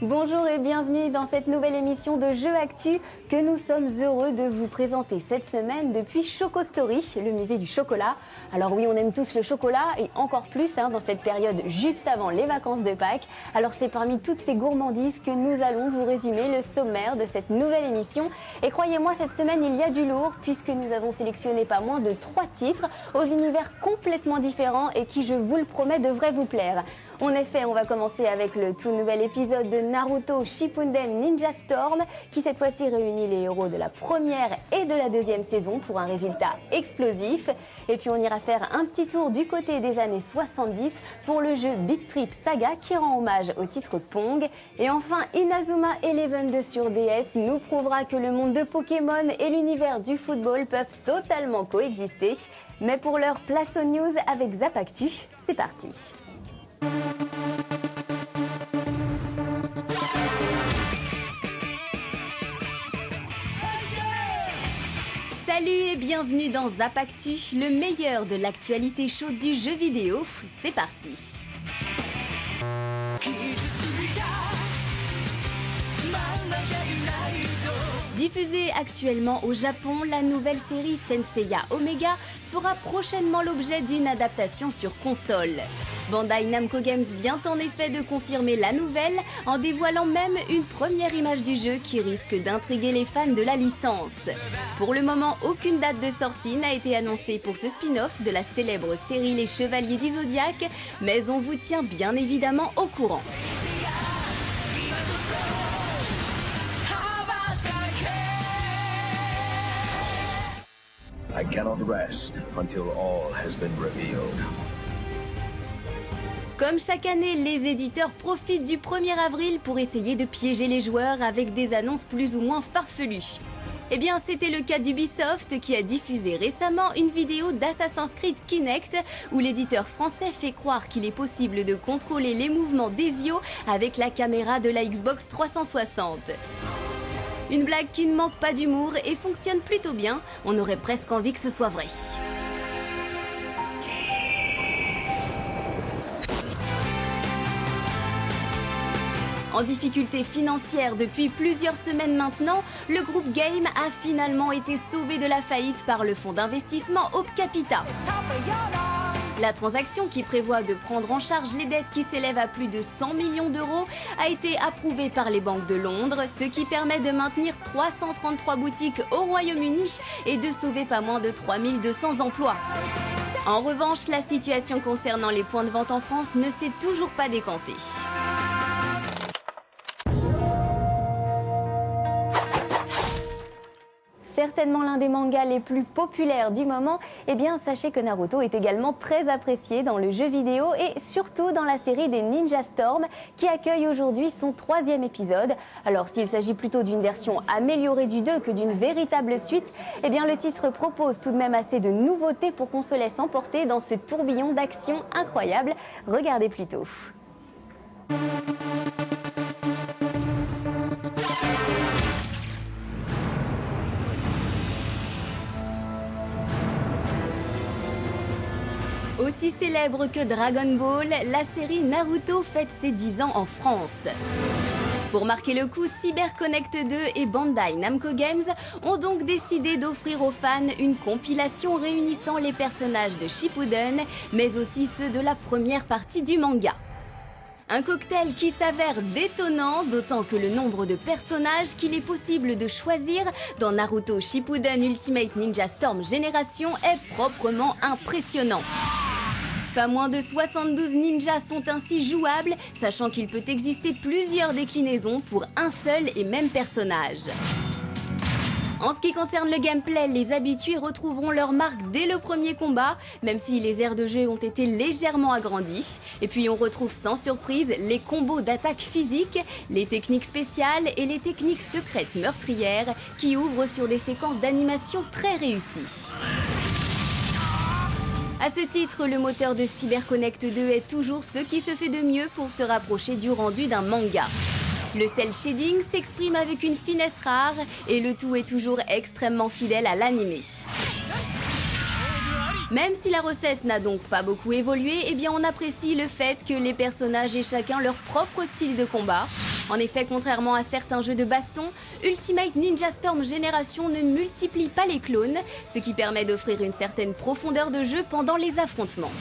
Bonjour et bienvenue dans cette nouvelle émission de Jeux Actu que nous sommes heureux de vous présenter cette semaine depuis Choco Story, le musée du chocolat. Alors oui, on aime tous le chocolat et encore plus dans cette période juste avant les vacances de Pâques. Alors c'est parmi toutes ces gourmandises que nous allons vous résumer le sommaire de cette nouvelle émission. Et croyez-moi, cette semaine il y a du lourd puisque nous avons sélectionné pas moins de 3 titres aux univers complètement différents et qui, je vous le promets, devraient vous plaire. En effet, on va commencer avec le tout nouvel épisode de Naruto Shippuden Ninja Storm qui cette fois-ci réunit les héros de la première et de la deuxième saison pour un résultat explosif. Et puis on ira faire un petit tour du côté des années 70 pour le jeu Beat Trip Saga qui rend hommage au titre Pong. Et enfin, Inazuma Eleven 2 sur DS nous prouvera que le monde de Pokémon et l'univers du football peuvent totalement coexister. Mais pour l'heure, place aux news avec Zapactu. C'est parti. Salut et bienvenue dans Zapactu, le meilleur de l'actualité chaude du jeu vidéo. C'est parti. Diffusée actuellement au Japon, la nouvelle série Senseiya Omega fera prochainement l'objet d'une adaptation sur console. Bandai Namco Games vient en effet de confirmer la nouvelle en dévoilant même une première image du jeu qui risque d'intriguer les fans de la licence. Pour le moment, aucune date de sortie n'a été annoncée pour ce spin-off de la célèbre série Les Chevaliers du Zodiaque, mais on vous tient bien évidemment au courant. I cannot rest until all has been revealed. Comme chaque année, les éditeurs profitent du 1er avril pour essayer de piéger les joueurs avec des annonces plus ou moins farfelues. Eh bien, c'était le cas d'Ubisoft qui a diffusé récemment une vidéo d'Assassin's Creed Kinect où l'éditeur français fait croire qu'il est possible de contrôler les mouvements d'Ezio avec la caméra de la Xbox 360. Une blague qui ne manque pas d'humour et fonctionne plutôt bien, on aurait presque envie que ce soit vrai. En difficulté financière depuis plusieurs semaines maintenant, le groupe Game a finalement été sauvé de la faillite par le fonds d'investissement Hope Capital. La transaction, qui prévoit de prendre en charge les dettes qui s'élèvent à plus de 100 millions d'euros, a été approuvée par les banques de Londres, ce qui permet de maintenir 333 boutiques au Royaume-Uni et de sauver pas moins de 3200 emplois. En revanche, la situation concernant les points de vente en France ne s'est toujours pas décantée. Certainement l'un des mangas les plus populaires du moment, eh bien sachez que Naruto est également très apprécié dans le jeu vidéo et surtout dans la série des Ninja Storm qui accueille aujourd'hui son 3e épisode. Alors s'il s'agit plutôt d'une version améliorée du 2 que d'une véritable suite, eh bien le titre propose tout de même assez de nouveautés pour qu'on se laisse emporter dans ce tourbillon d'action incroyable. Regardez plutôt. Aussi célèbre que Dragon Ball, la série Naruto fête ses 10 ans en France. Pour marquer le coup, CyberConnect 2 et Bandai Namco Games ont donc décidé d'offrir aux fans une compilation réunissant les personnages de Shippuden, mais aussi ceux de la première partie du manga. Un cocktail qui s'avère détonnant, d'autant que le nombre de personnages qu'il est possible de choisir dans Naruto Shippuden Ultimate Ninja Storm Génération est proprement impressionnant. Pas moins de 72 ninjas sont ainsi jouables, sachant qu'il peut exister plusieurs déclinaisons pour un seul et même personnage. En ce qui concerne le gameplay, les habitués retrouveront leur marque dès le premier combat, même si les aires de jeu ont été légèrement agrandies. Et puis on retrouve sans surprise les combos d'attaque physique, les techniques spéciales et les techniques secrètes meurtrières qui ouvrent sur des séquences d'animation très réussies. À ce titre, le moteur de CyberConnect 2 est toujours ce qui se fait de mieux pour se rapprocher du rendu d'un manga. Le cel shading s'exprime avec une finesse rare et le tout est toujours extrêmement fidèle à l'animé. Même si la recette n'a donc pas beaucoup évolué, eh bien on apprécie le fait que les personnages aient chacun leur propre style de combat. En effet, contrairement à certains jeux de baston, Ultimate Ninja Storm Génération ne multiplie pas les clones, ce qui permet d'offrir une certaine profondeur de jeu pendant les affrontements.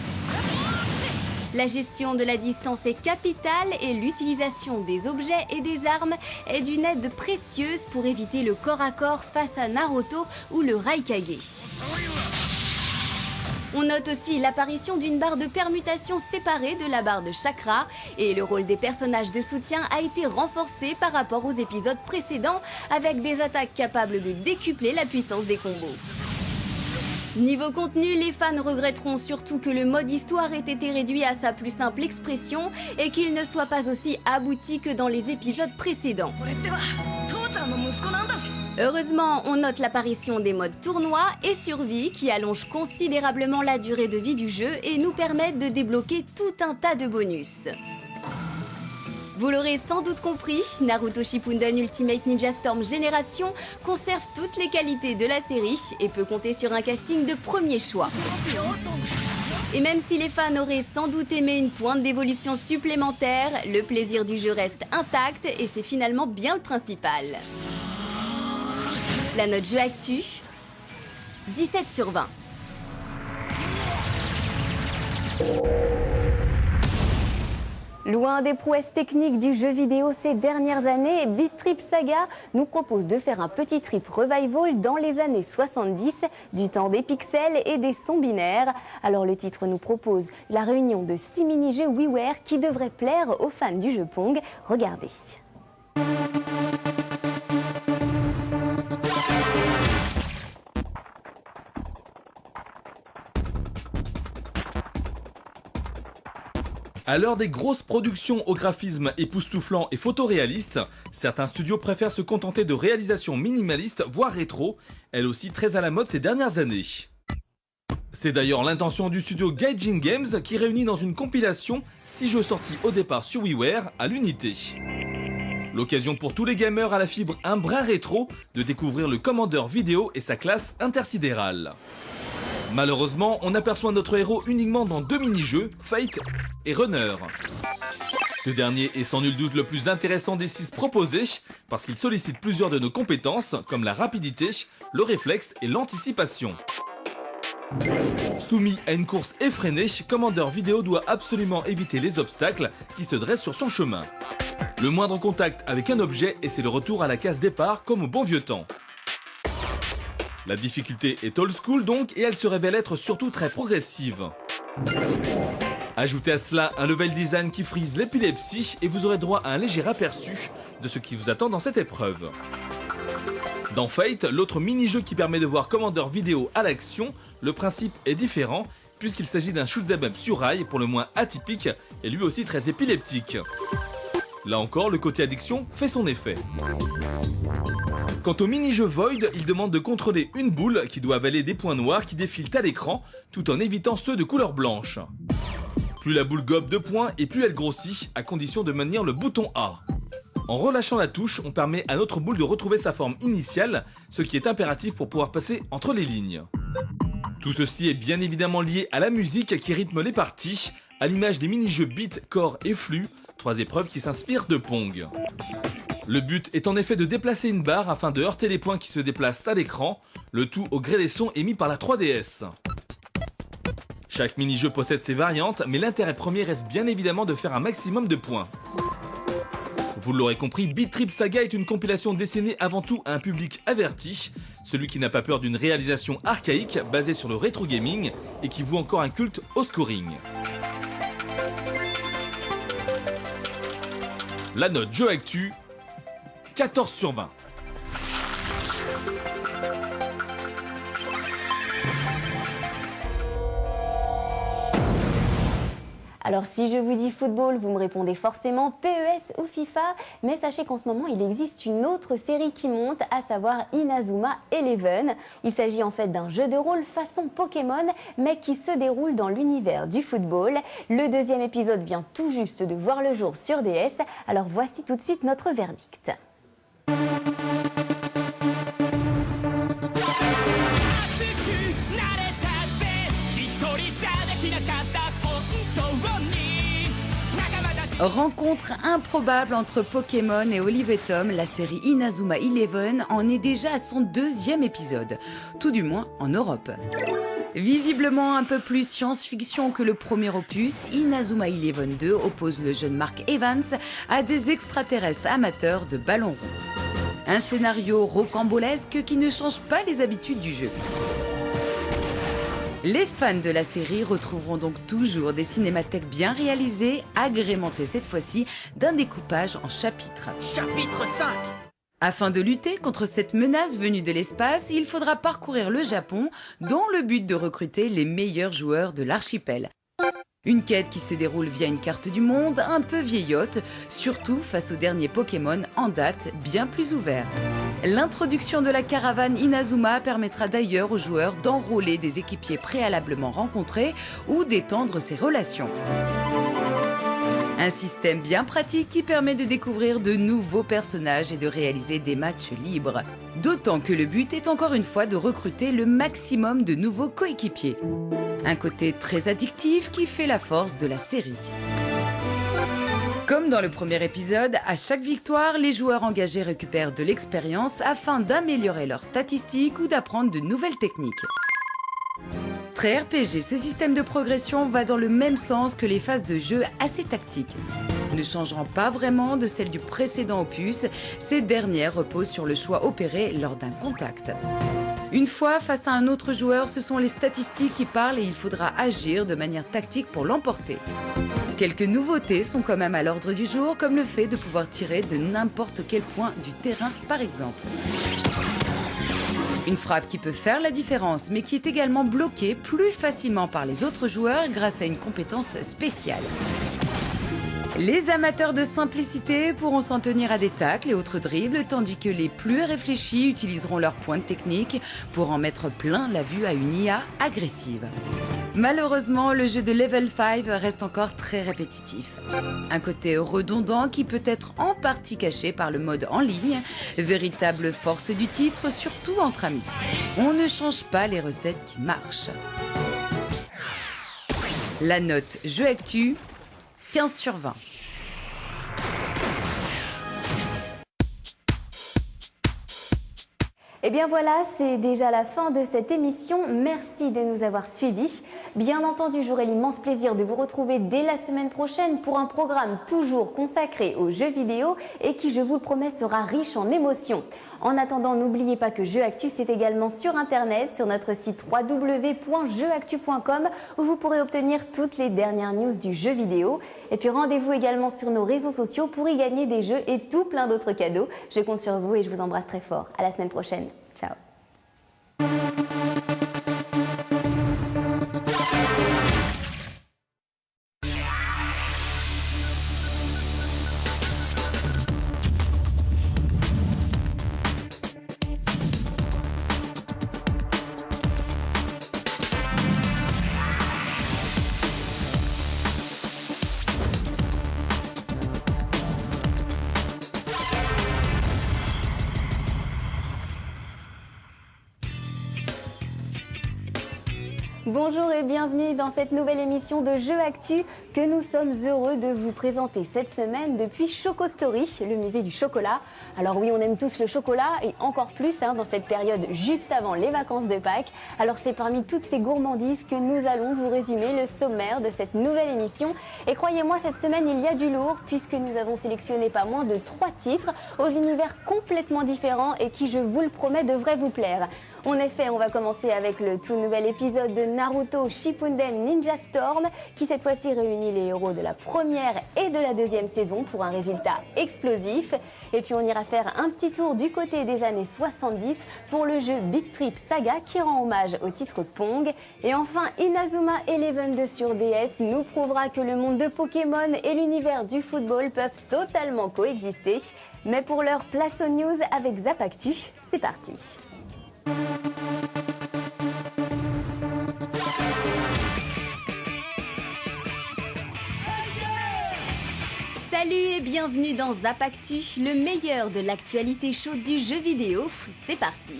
La gestion de la distance est capitale et l'utilisation des objets et des armes est d'une aide précieuse pour éviter le corps à corps face à Naruto ou le Raikage. On note aussi l'apparition d'une barre de permutation séparée de la barre de chakra et le rôle des personnages de soutien a été renforcé par rapport aux épisodes précédents avec des attaques capables de décupler la puissance des combos. Niveau contenu, les fans regretteront surtout que le mode histoire ait été réduit à sa plus simple expression et qu'il ne soit pas aussi abouti que dans les épisodes précédents. Heureusement, on note l'apparition des modes tournoi et survie qui allongent considérablement la durée de vie du jeu et nous permettent de débloquer tout un tas de bonus. Vous l'aurez sans doute compris, Naruto Shippuden Ultimate Ninja Storm Génération conserve toutes les qualités de la série et peut compter sur un casting de premier choix. Et même si les fans auraient sans doute aimé une pointe d'évolution supplémentaire, le plaisir du jeu reste intact et c'est finalement bien le principal. La note jeu actu, 17 sur 20. Loin des prouesses techniques du jeu vidéo ces dernières années, Beat Trip Saga nous propose de faire un petit trip revival dans les années 70, du temps des pixels et des sons binaires. Alors le titre nous propose la réunion de 6 mini-jeux WiiWare qui devraient plaire aux fans du jeu Pong. Regardez. À l'heure des grosses productions au graphisme époustouflant et photoréaliste, certains studios préfèrent se contenter de réalisations minimalistes, voire rétro, elles aussi très à la mode ces dernières années. C'est d'ailleurs l'intention du studio Gaijin Games qui réunit dans une compilation 6 jeux sortis au départ sur WiiWare à l'unité. L'occasion pour tous les gamers à la fibre un brin rétro de découvrir le commandeur vidéo et sa classe intersidérale. Malheureusement, on aperçoit notre héros uniquement dans 2 mini-jeux, Fate et Runner. Ce dernier est sans nul doute le plus intéressant des 6 proposés, parce qu'il sollicite plusieurs de nos compétences, comme la rapidité, le réflexe et l'anticipation. Soumis à une course effrénée, Commander Vidéo doit absolument éviter les obstacles qui se dressent sur son chemin. Le moindre contact avec un objet et c'est le retour à la case départ comme au bon vieux temps. La difficulté est old school donc et elle se révèle être surtout très progressive. Ajoutez à cela un level design qui frise l'épilepsie et vous aurez droit à un léger aperçu de ce qui vous attend dans cette épreuve. Dans Fate, l'autre mini-jeu qui permet de voir Commander Vidéo à l'action, le principe est différent puisqu'il s'agit d'un shoot'em up sur rail pour le moins atypique et lui aussi très épileptique. Là encore, le côté addiction fait son effet. Quant au mini-jeu Void, il demande de contrôler une boule qui doit avaler des points noirs qui défilent à l'écran tout en évitant ceux de couleur blanche. Plus la boule gobe de points et plus elle grossit, à condition de maintenir le bouton A. En relâchant la touche, on permet à notre boule de retrouver sa forme initiale, ce qui est impératif pour pouvoir passer entre les lignes. Tout ceci est bien évidemment lié à la musique qui rythme les parties, à l'image des mini-jeux beat, core et flux, 3 épreuves qui s'inspirent de Pong. Le but est en effet de déplacer une barre afin de heurter les points qui se déplacent à l'écran, le tout au gré des sons émis par la 3DS. Chaque mini-jeu possède ses variantes, mais l'intérêt premier reste bien évidemment de faire un maximum de points. Vous l'aurez compris, Beat Trip Saga est une compilation destinée avant tout à un public averti, celui qui n'a pas peur d'une réalisation archaïque basée sur le rétro gaming et qui voue encore un culte au scoring. La note jeu actu, 14 sur 20. Alors si je vous dis football, vous me répondez forcément PES ou FIFA, mais sachez qu'en ce moment il existe une autre série qui monte, à savoir Inazuma Eleven. Il s'agit en fait d'un jeu de rôle façon Pokémon, mais qui se déroule dans l'univers du football. Le 2e épisode vient tout juste de voir le jour sur DS, alors voici tout de suite notre verdict. Rencontre improbable entre Pokémon et Olive et Tom, la série Inazuma 11 en est déjà à son 2e épisode, tout du moins en Europe. Visiblement un peu plus science-fiction que le premier opus, Inazuma 11 2 oppose le jeune Mark Evans à des extraterrestres amateurs de ballons ronds. Un scénario rocambolesque qui ne change pas les habitudes du jeu. Les fans de la série retrouveront donc toujours des cinémathèques bien réalisées, agrémentées cette fois-ci d'un découpage en chapitres. Chapitre 5. Afin de lutter contre cette menace venue de l'espace, il faudra parcourir le Japon dans le but de recruter les meilleurs joueurs de l'archipel. Une quête qui se déroule via une carte du monde un peu vieillotte, surtout face au dernier Pokémon en date bien plus ouvert. L'introduction de la caravane Inazuma permettra d'ailleurs aux joueurs d'enrôler des équipiers préalablement rencontrés ou d'étendre ses relations. Un système bien pratique qui permet de découvrir de nouveaux personnages et de réaliser des matchs libres. D'autant que le but est encore une fois de recruter le maximum de nouveaux coéquipiers. Un côté très addictif qui fait la force de la série. Comme dans le premier épisode, à chaque victoire, les joueurs engagés récupèrent de l'expérience afin d'améliorer leurs statistiques ou d'apprendre de nouvelles techniques. Très RPG, ce système de progression va dans le même sens que les phases de jeu assez tactiques. Ne changeant pas vraiment de celles du précédent opus, ces dernières reposent sur le choix opéré lors d'un contact. Une fois face à un autre joueur, ce sont les statistiques qui parlent et il faudra agir de manière tactique pour l'emporter. Quelques nouveautés sont quand même à l'ordre du jour, comme le fait de pouvoir tirer de n'importe quel point du terrain par exemple. Une frappe qui peut faire la différence, mais qui est également bloquée plus facilement par les autres joueurs grâce à une compétence spéciale. Les amateurs de simplicité pourront s'en tenir à des tacles et autres dribbles, tandis que les plus réfléchis utiliseront leurs points de technique pour en mettre plein la vue à une IA agressive. Malheureusement, le jeu de Level 5 reste encore très répétitif. Un côté redondant qui peut être en partie caché par le mode en ligne, véritable force du titre, surtout entre amis. On ne change pas les recettes qui marchent. La note Jeux Actu, 15 sur 20. Et bien voilà, c'est déjà la fin de cette émission. Merci de nous avoir suivis. Bien entendu, j'aurai l'immense plaisir de vous retrouver dès la semaine prochaine pour un programme toujours consacré aux jeux vidéo et qui, je vous le promets, sera riche en émotions. En attendant, n'oubliez pas que Jeux Actu, c'est également sur Internet, sur notre site www.jeuxactu.com où vous pourrez obtenir toutes les dernières news du jeu vidéo. Et puis rendez-vous également sur nos réseaux sociaux pour y gagner des jeux et tout plein d'autres cadeaux. Je compte sur vous et je vous embrasse très fort. À la semaine prochaine. Ciao. Bonjour et bienvenue dans cette nouvelle émission de Jeux Actu que nous sommes heureux de vous présenter cette semaine depuis Choco Story, le musée du chocolat. Alors oui, on aime tous le chocolat et encore plus dans cette période juste avant les vacances de Pâques. Alors c'est parmi toutes ces gourmandises que nous allons vous résumer le sommaire de cette nouvelle émission. Et croyez-moi, cette semaine il y a du lourd puisque nous avons sélectionné pas moins de 3 titres aux univers complètement différents et qui, je vous le promets, devraient vous plaire. En effet, on va commencer avec le tout nouvel épisode de Naruto Shippuden Ninja Storm qui cette fois-ci réunit les héros de la première et de la deuxième saison pour un résultat explosif. Et puis on ira faire un petit tour du côté des années 70 pour le jeu Big Trip Saga qui rend hommage au titre Pong. Et enfin, Inazuma 11 2 sur DS nous prouvera que le monde de Pokémon et l'univers du football peuvent totalement coexister. Mais pour l'heure, place aux news avec Zap Actu. C'est parti. Salut et bienvenue dans Zap Actu, le meilleur de l'actualité chaude du jeu vidéo. C'est parti.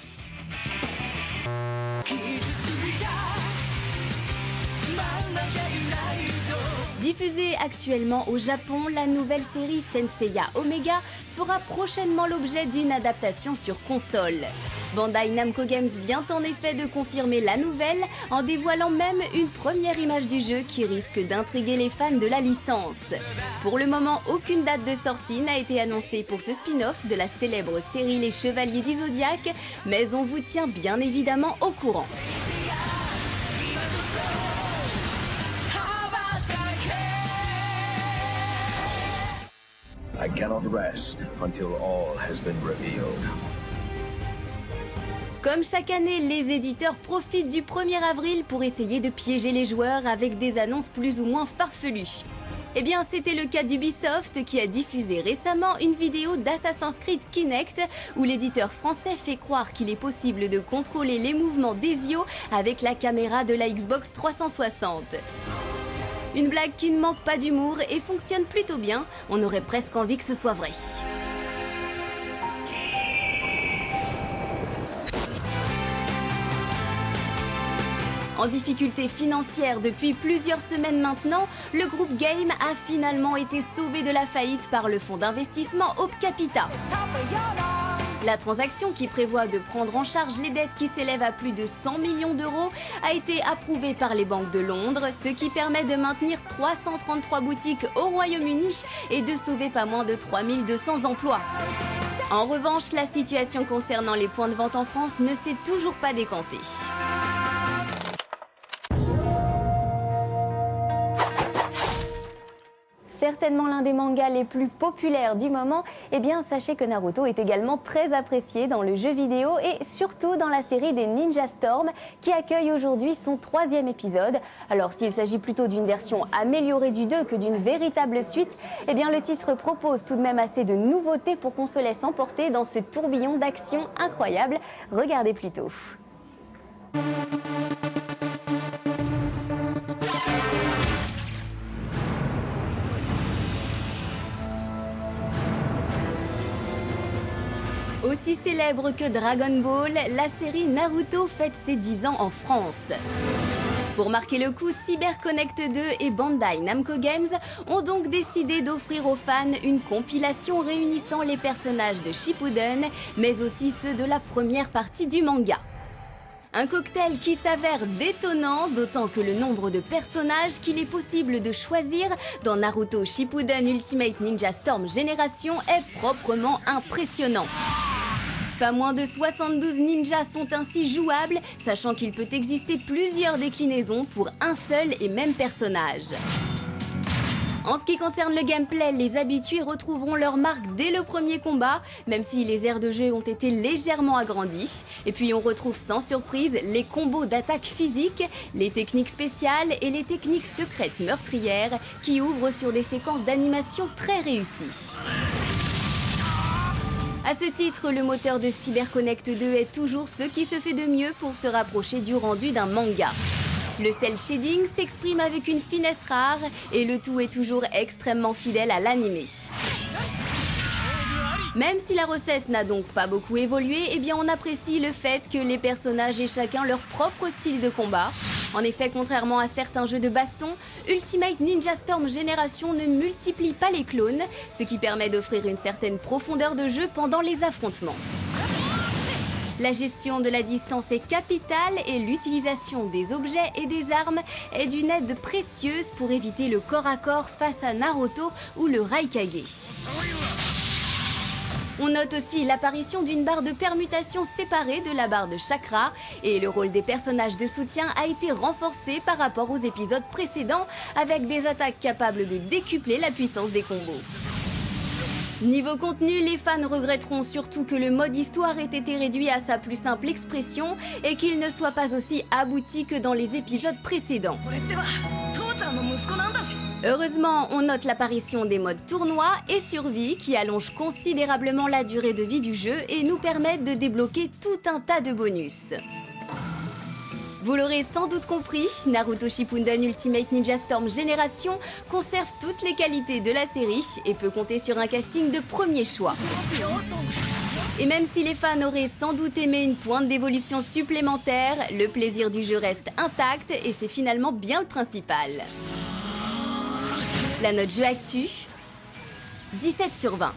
Diffusée actuellement au Japon, la nouvelle série Senseiya Omega fera prochainement l'objet d'une adaptation sur console. Bandai Namco Games vient en effet de confirmer la nouvelle en dévoilant même une première image du jeu qui risque d'intriguer les fans de la licence. Pour le moment, aucune date de sortie n'a été annoncée pour ce spin-off de la célèbre série Les Chevaliers du Zodiaque, mais on vous tient bien évidemment au courant. I cannot rest until all has been revealed. Comme chaque année, les éditeurs profitent du 1er avril pour essayer de piéger les joueurs avec des annonces plus ou moins farfelues. Eh bien, c'était le cas d'Ubisoft qui a diffusé récemment une vidéo d'Assassin's Creed Kinect où l'éditeur français fait croire qu'il est possible de contrôler les mouvements d'Ezio avec la caméra de la Xbox 360. Une blague qui ne manque pas d'humour et fonctionne plutôt bien, on aurait presque envie que ce soit vrai. En difficulté financière depuis plusieurs semaines maintenant, le groupe Game a finalement été sauvé de la faillite par le fonds d'investissement Hope Capital. La transaction, qui prévoit de prendre en charge les dettes qui s'élèvent à plus de 100 millions d'euros, a été approuvée par les banques de Londres, ce qui permet de maintenir 333 boutiques au Royaume-Uni et de sauver pas moins de 3200 emplois. En revanche, la situation concernant les points de vente en France ne s'est toujours pas décantée. Certainement l'un des mangas les plus populaires du moment, eh bien sachez que Naruto est également très apprécié dans le jeu vidéo et surtout dans la série des Ninja Storm qui accueille aujourd'hui son 3e épisode. Alors s'il s'agit plutôt d'une version améliorée du 2 que d'une véritable suite, eh bien le titre propose tout de même assez de nouveautés pour qu'on se laisse emporter dans ce tourbillon d'action incroyable. Regardez plutôt. Aussi célèbre que Dragon Ball, la série Naruto fête ses 10 ans en France. Pour marquer le coup, CyberConnect 2 et Bandai Namco Games ont donc décidé d'offrir aux fans une compilation réunissant les personnages de Shippuden, mais aussi ceux de la première partie du manga. Un cocktail qui s'avère détonnant, d'autant que le nombre de personnages qu'il est possible de choisir dans Naruto Shippuden Ultimate Ninja Storm Génération est proprement impressionnant. Pas moins de 72 ninjas sont ainsi jouables, sachant qu'il peut exister plusieurs déclinaisons pour un seul et même personnage. En ce qui concerne le gameplay, les habitués retrouveront leur marque dès le premier combat, même si les aires de jeu ont été légèrement agrandies. Et puis on retrouve sans surprise les combos d'attaque physique, les techniques spéciales et les techniques secrètes meurtrières qui ouvrent sur des séquences d'animation très réussies. À ce titre, le moteur de CyberConnect 2 est toujours ce qui se fait de mieux pour se rapprocher du rendu d'un manga. Le cel shading s'exprime avec une finesse rare et le tout est toujours extrêmement fidèle à l'animé. Même si la recette n'a donc pas beaucoup évolué, eh bien on apprécie le fait que les personnages aient chacun leur propre style de combat. En effet, contrairement à certains jeux de baston, Ultimate Ninja Storm Génération ne multiplie pas les clones, ce qui permet d'offrir une certaine profondeur de jeu pendant les affrontements. La gestion de la distance est capitale et l'utilisation des objets et des armes est d'une aide précieuse pour éviter le corps à corps face à Naruto ou le Raikage. On note aussi l'apparition d'une barre de permutation séparée de la barre de chakra et le rôle des personnages de soutien a été renforcé par rapport aux épisodes précédents avec des attaques capables de décupler la puissance des combos. Niveau contenu, les fans regretteront surtout que le mode histoire ait été réduit à sa plus simple expression et qu'il ne soit pas aussi abouti que dans les épisodes précédents. Heureusement, on note l'apparition des modes tournoi et survie qui allongent considérablement la durée de vie du jeu et nous permettent de débloquer tout un tas de bonus. Vous l'aurez sans doute compris, Naruto Shippuden Ultimate Ninja Storm Génération conserve toutes les qualités de la série et peut compter sur un casting de premier choix. Et même si les fans auraient sans doute aimé une pointe d'évolution supplémentaire, le plaisir du jeu reste intact et c'est finalement bien le principal. La note jeu actu, 17 sur 20.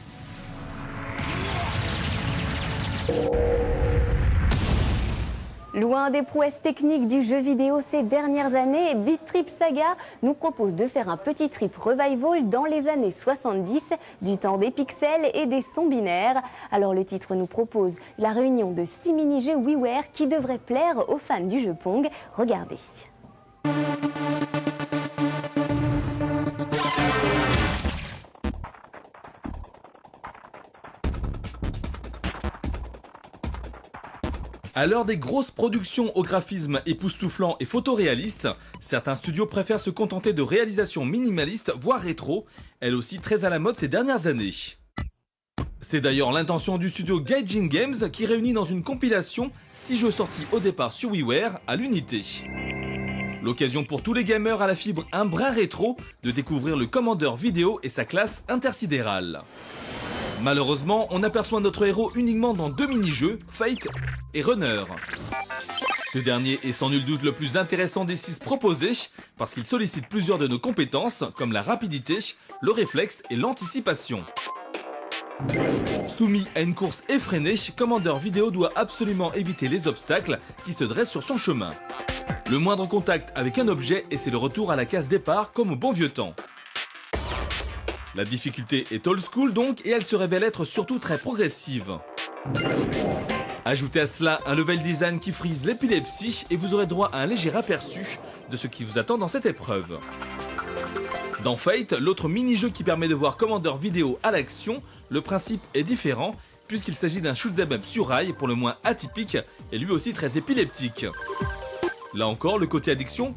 Loin des prouesses techniques du jeu vidéo ces dernières années, Beat Trip Saga nous propose de faire un petit trip revival dans les années 70, du temps des pixels et des sons binaires. Alors le titre nous propose la réunion de 6 mini-jeux WiiWare qui devraient plaire aux fans du jeu Pong. Regardez. À l'heure des grosses productions au graphisme époustouflant et photoréaliste, certains studios préfèrent se contenter de réalisations minimalistes, voire rétro, elles aussi très à la mode ces dernières années. C'est d'ailleurs l'intention du studio Gaijin Games qui réunit dans une compilation 6 jeux sortis au départ sur WiiWare à l'unité. L'occasion pour tous les gamers à la fibre un brin rétro de découvrir le Commander Video et sa classe intersidérale. Malheureusement, on aperçoit notre héros uniquement dans 2 mini-jeux, Fate et Runner. Ce dernier est sans nul doute le plus intéressant des 6 proposés, parce qu'il sollicite plusieurs de nos compétences, comme la rapidité, le réflexe et l'anticipation. Soumis à une course effrénée, Commander Video doit absolument éviter les obstacles qui se dressent sur son chemin. Le moindre contact avec un objet et c'est le retour à la case départ comme au bon vieux temps. La difficulté est old school donc et elle se révèle être surtout très progressive. Ajoutez à cela un level design qui frise l'épilepsie et vous aurez droit à un léger aperçu de ce qui vous attend dans cette épreuve. Dans Fate, l'autre mini-jeu qui permet de voir Commander Video à l'action, le principe est différent puisqu'il s'agit d'un shoot'em up sur rail pour le moins atypique et lui aussi très épileptique. Là encore, le côté addiction